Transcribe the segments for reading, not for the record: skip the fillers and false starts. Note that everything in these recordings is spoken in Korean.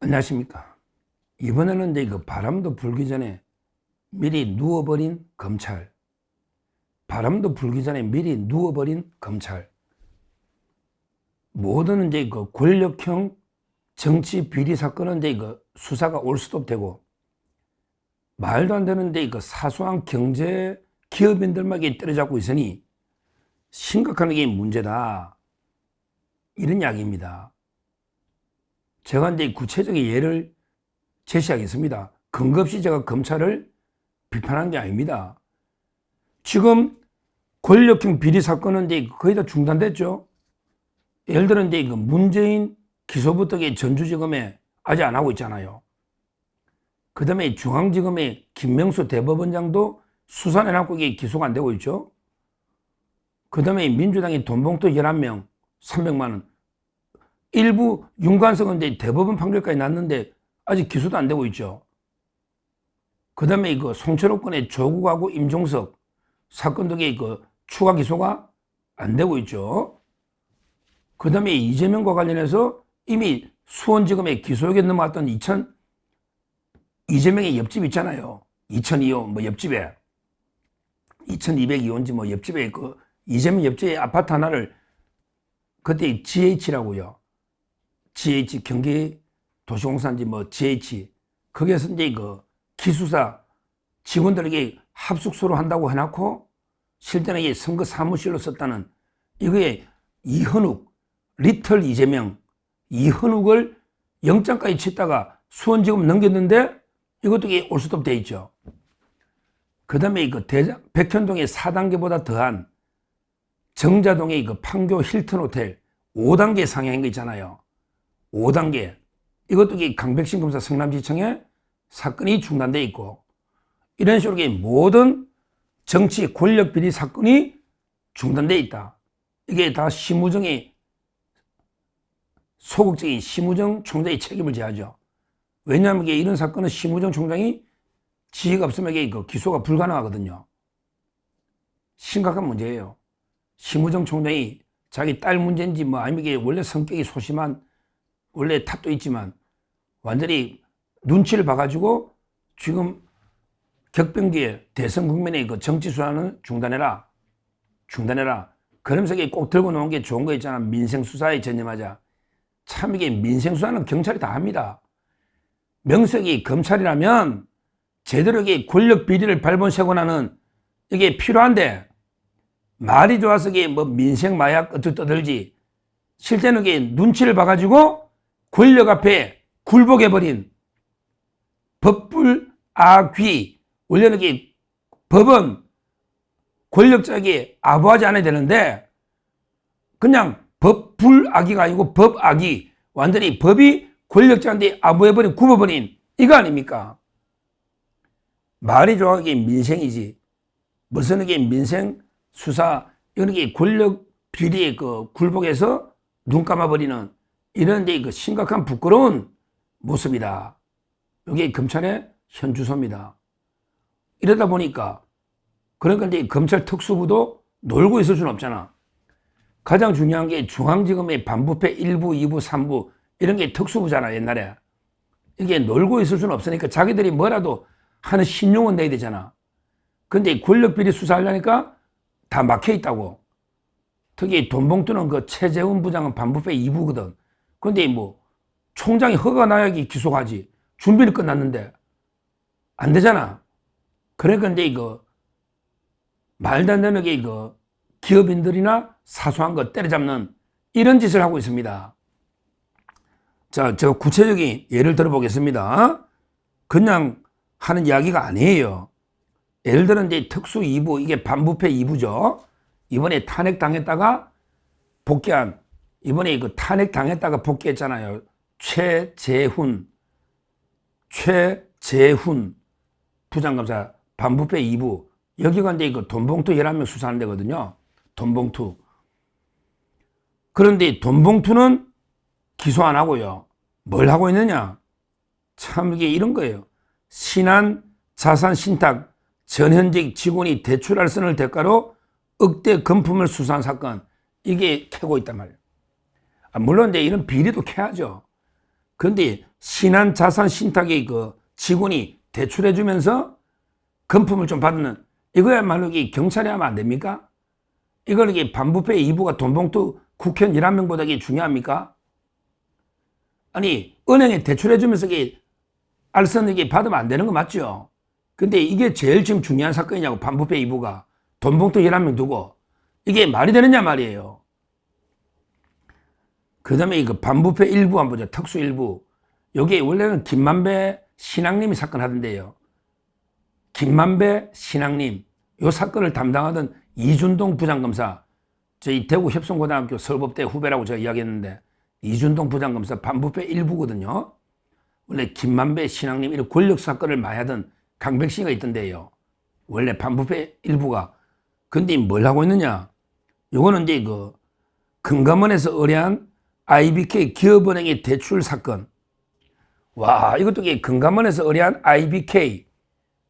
안녕하십니까. 이번에는 이제 그 바람도 불기 전에 미리 누워버린 검찰. 바람도 불기 전에 미리 누워버린 검찰. 모든 이제 그 권력형 정치 비리 사건은 이제 그 수사가 올 수도 되고, 말도 안 되는데 그 사소한 경제 기업인들만 때려잡고 있으니 심각한 게 문제다. 이런 이야기입니다. 제가 이제 구체적인 예를 제시하겠습니다. 근거 없이 제가 검찰을 비판한 게 아닙니다. 지금 권력형 비리 사건은 이제 거의 다 중단됐죠. 예를 들어 이제 그 문재인 기소부터 전주지검에 아직 안 하고 있잖아요. 그 다음에 중앙지검의 김명수 대법원장도 수사해놓고 기소가 안 되고 있죠. 그 다음에 민주당이 돈봉투 11명, 300만 원. 일부 윤관석은 이제 대법원 판결까지 났는데 아직 기소도 안 되고 있죠. 그 다음에 이거 송철호 건의 조국하고 임종석 사건 등의 그 추가 기소가 안 되고 있죠. 그 다음에 이재명과 관련해서 이미 수원지검에 기소역에 넘어갔던 이재명의 옆집 있잖아요. 2002호 뭐 옆집에 2202호인지 뭐 옆집에 그 이재명 옆집에 아파트 하나를 그때 GH라고요. GH 경기 도시공사인지 뭐 GH 거기에서 이제 그 기수사 직원들에게 합숙소로 한다고 해놓고 실제는 이게 선거 사무실로 썼다는 이거에 이현욱 리틀 이재명 이현욱을 영장까지 치다가 수원지검 넘겼는데 이것도 올 수도 돼 있죠. 그 다음에 그 백현동의 4단계보다 더한 정자동의 그 판교 힐튼 호텔 5단계 상향인 거 있잖아요. 5단계. 이것도 강백신 검사 성남지청에 사건이 중단돼 있고, 이런 식으로 모든 정치 권력 비리 사건이 중단돼 있다. 이게 다 심우정의 소극적인 심우정 총장의 책임을 져야죠. 왜냐하면 이런 사건은 심우정 총장이 지위가 없으면 그 기소가 불가능하거든요. 심각한 문제예요. 심우정 총장이 자기 딸 문제인지 뭐 아니면 이게 원래 성격이 소심한 원래 탑도 있지만 완전히 눈치를 봐가지고 지금 격변기에 대선 국면의 그 정치 수사는 중단해라. 그러면서 꼭 들고 나온 게 좋은 거 있잖아. 민생 수사에 전념하자. 참 이게 민생 수사는 경찰이 다 합니다. 명색이 검찰이라면 제대로 권력 비리를 발본세곤하는 이게 필요한데 말이 좋아서 뭐 민생 마약 어떻게 떠들지 실제는 눈치를 봐가지고 권력 앞에 굴복해버린 법불아귀. 원래는 법은 권력자에게 아부하지 않아야 되는데 그냥 법불아귀가 아니고 법아귀. 완전히 법이 권력자한테 아부해버린 굽어버린 이거 아닙니까? 말이 좋아하기에 민생이지. 무슨 민생 수사 이런 권력 비리에 그 굴복해서 눈 감아버리는 이런 데 그 심각한 부끄러운 모습이다. 이게 검찰의 현 주소입니다. 이러다 보니까 그러니까 이제 검찰 특수부도 놀고 있을 수는 없잖아. 가장 중요한 게 중앙지검의 반부패 1부, 2부, 3부 이런 게 특수부잖아 옛날에. 이게 놀고 있을 수는 없으니까 자기들이 뭐라도 하는 신용은 내야 되잖아. 근데 권력비리 수사하려니까 다 막혀 있다고. 특히 돈봉투는 그 최재훈 부장은 반부패 2부거든. 근데 뭐 총장이 허가 나야지 기소하지. 준비는 끝났는데 안 되잖아. 그러니까 이제 이거 말도 안 되는 기업인들이나 사소한 거 때려잡는 이런 짓을 하고 있습니다. 자, 제가 구체적인 예를 들어보겠습니다. 그냥 하는 이야기가 아니에요. 예를 들어 이제 특수 2부, 이게 반부패 2부죠. 이번에 탄핵당했다가 복귀한, 이번에 그 탄핵당했다가 복귀했잖아요. 최재훈 부장검사 반부패 2부. 여기가 이제 그 돈봉투 11명 수사하는 데거든요. 돈봉투. 그런데 돈봉투는 기소 안 하고요. 뭘 하고 있느냐? 참 이게 이런 거예요. 신한 자산 신탁 전현직 직원이 대출할 선을 대가로 억대 금품을 수사한 사건. 이게 캐고 있단 말이에요. 물론 이제 이런 비리도 캐야죠. 그런데 신한자산 신탁의 그 직원이 대출해주면서 금품을 좀 받는, 이거야말로 이게 경찰이 하면 안 됩니까? 이걸 이게 반부패 2부가 돈봉투 국회의원 11명보다 이게 중요합니까? 아니, 은행에 대출해주면서 이게 알선 이게 받으면 안 되는 거 맞죠? 근데 이게 제일 지금 중요한 사건이냐고, 반부패 2부가. 돈봉투 11명 두고. 이게 말이 되느냐 말이에요. 그 다음에 이거 반부패 1부 한번 보자. 특수 1부. 여기 원래는 김만배 신앙님이 사건 하던데요. 김만배 신앙님. 요 사건을 담당하던 이준동 부장검사. 저희 대구 협성고등학교 서울법대 후배라고 제가 이야기했는데, 이준동 부장검사 반부패 1부거든요. 원래 김만배 신앙님 이런 권력 사건을 많이 하던 강백씨가 있던데요. 원래 반부패 1부가. 근데 뭘 하고 있느냐? 요거는 이제 그 금감원에서 의뢰한 IBK 기업은행의 대출 사건. 와, 이것도 금감원에서 의뢰한 IBK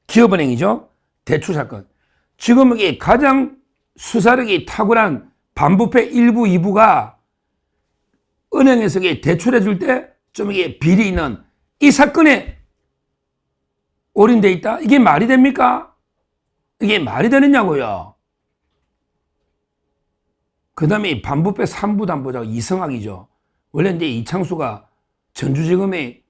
기업은행이죠. 대출 사건. 지금 이게 가장 수사력이 탁월한 반부패 1부, 2부가 은행에서 대출해 줄 때 좀 이게 비리 있는 이 사건에 올인돼 있다? 이게 말이 됩니까? 이게 말이 되느냐고요. 그 다음에 반부패 3부도 한번 보자고. 이성학이죠. 원래 이제 이창수가 전주지검에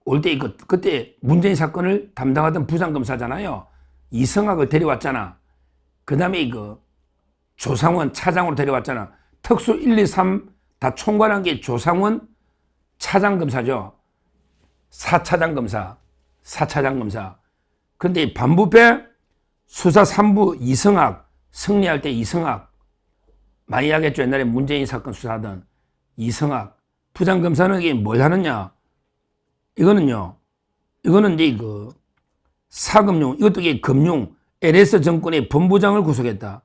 올 때 그때 문재인 사건을 담당하던 부장검사잖아요. 이성학을 데려왔잖아. 그 다음에 조상원 차장으로 데려왔잖아. 특수 1, 2, 3 다 총괄한 게 조상원 차장검사죠. 4차장검사. 4차장검사. 근데 반부패 수사 3부 이성학, 승리할 때 이성학. 많이 이야기했죠. 옛날에 문재인 사건 수사하던 이성학. 부장검사는 이게 뭘 하느냐. 이거는 이제 사금융, 이것도 이게 금융, LS 정권의 본부장을 구속했다.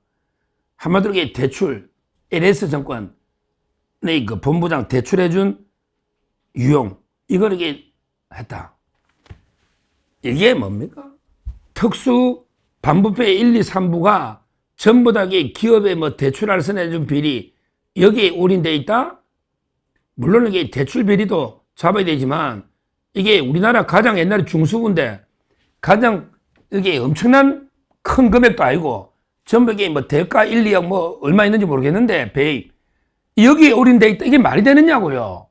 한마디로 이게 대출, LS 정권의 본부장 대출해준 유용, 이걸 이게 했다. 이게 뭡니까? 특수 반부패 1, 2, 3부가 전부 다 기업에 대출 알선해준 비리, 여기에 올인돼 있다? 물론 이게 대출 비리도 잡아야 되지만, 이게 우리나라 가장 옛날에 중수부인데, 가장 이게 엄청난 큰 금액도 아니고, 전부 이게 대가 1, 2억 얼마 있는지 모르겠는데, 배입. 여기에 올인돼 있다? 이게 말이 되느냐고요.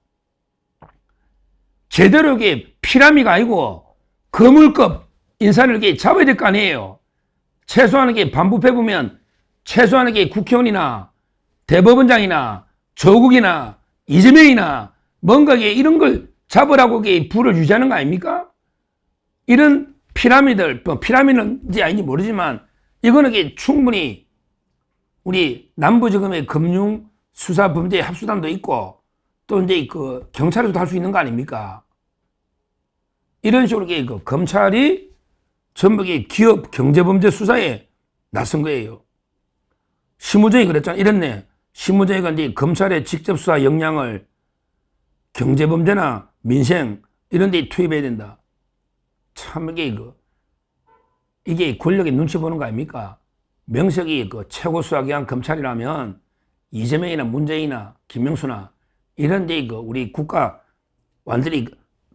제대로 이게 피라미가 아니고, 거물급 인사를 이게 잡아야 될 거 아니에요. 최소한 이게 반부패 보면, 최소한 이게 국회의원이나 대법원장이나 조국이나 이재명이나 뭔가 이런 걸 잡으라고 불을 유지하는 거 아닙니까? 이런 피라미드를, 피라미드인지 아닌지 모르지만, 이거는 충분히 우리 남부지검의 금융수사범죄 합수단도 있고, 또 이제 경찰에서도 할 수 있는 거 아닙니까? 이런 식으로 검찰이 전부 기업 경제범죄 수사에 나선 거예요. 심우정이 그랬잖아. 이랬네. 심우정이가 이제 검찰의 직접 수사 역량을 경제범죄나 민생 이런 데 투입해야 된다. 참 이게 권력의 눈치 보는 거 아닙니까? 명색이 최고 수사기관 검찰이라면 이재명이나 문재인이나 김명수나 이런 데 우리 국가 완전히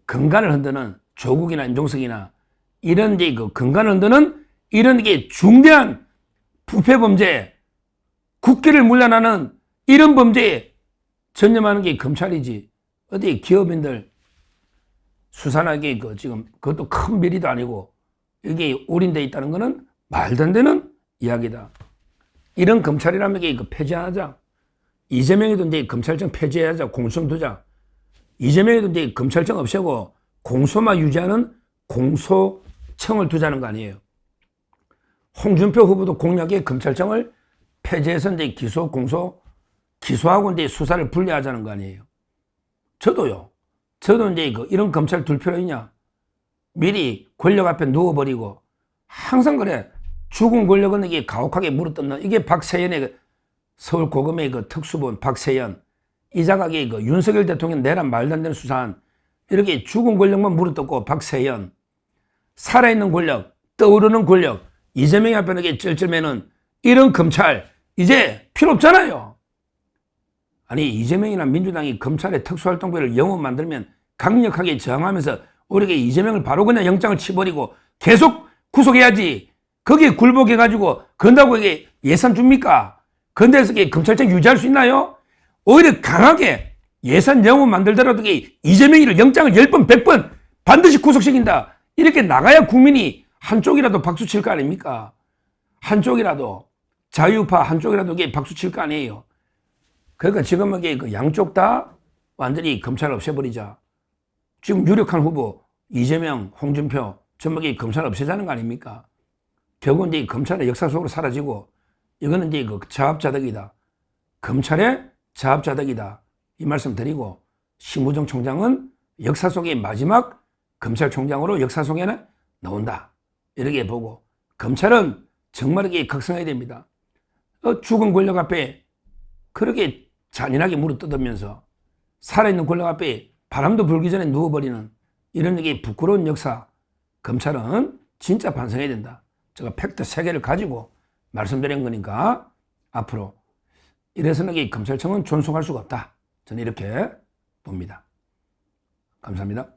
근간을 흔드는 조국이나 임종석이나 이런 데 근간을 흔드는 이런 게 중대한 부패범죄, 국기를 물러나는 이런 범죄에 전념하는 게 검찰이지. 어디 기업인들 수사나 지금 그것도 큰 비리도 아니고 이게 올인돼 있다는 거는 말도 안 되는 이야기다. 이런 검찰이라면 폐지하자. 이재명이도 이제 검찰청 폐지하자. 공수처 두자. 이재명이도 이제 검찰청 없애고 공소만 유지하는 공소청을 두자는 거 아니에요. 홍준표 후보도 공약에 검찰청을 폐지해서 이제 기소하고 이제 수사를 분리하자는 거 아니에요. 저도 이제 이런 검찰 둘 필요 있냐? 미리 권력 앞에 누워버리고, 항상 그래. 죽은 권력은 이게 가혹하게 물어뜯는, 이게 박세현의 서울 고검의 특수본 박세현, 이 자각이 윤석열 대통령 내란 말도 안 되는 수사한, 이렇게 죽은 권력만 물어뜯고 박세현, 살아있는 권력, 떠오르는 권력, 이재명 앞에 이렇게 쩔쩔매는 이런 검찰, 이제 필요 없잖아요. 아니, 이재명이나 민주당이 검찰의 특수활동비를 영원 만들면 강력하게 저항하면서 오히려 이재명을 바로 그냥 영장을 치버리고 계속 구속해야지. 거기에 굴복해가지고 건다고 이게 예산 줍니까? 건대에서 검찰청 유지할 수 있나요? 오히려 강하게 예산 영호 만들더라도 이재명이를 영장을 10번, 100번 반드시 구속시킨다. 이렇게 나가야 국민이 한쪽이라도 박수 칠 거 아닙니까? 한쪽이라도, 자유파 한쪽이라도 박수 칠 거 아니에요. 그러니까 지금 그 양쪽 다 완전히 검찰을 없애버리자. 지금 유력한 후보 이재명, 홍준표 전부 검찰을 없애자는 거 아닙니까? 결국은 이제 검찰의 역사 속으로 사라지고 이거는 이제 그 자합자득이다. 검찰의 자합자득이다. 이 말씀 드리고 심우정 총장은 역사 속의 마지막 검찰총장으로 역사 속에는 나온다. 이렇게 보고 검찰은 정말 이게 각성해야 됩니다. 죽은 권력 앞에 그렇게 잔인하게 무릎 뜯으면서 살아있는 권력 앞에 바람도 불기 전에 누워버리는 이런 게 부끄러운 역사. 검찰은 진짜 반성해야 된다. 제가 팩트 3개를 가지고 말씀드린 거니까 앞으로 이래서는 이 검찰청은 존속할 수가 없다. 저는 이렇게 봅니다. 감사합니다.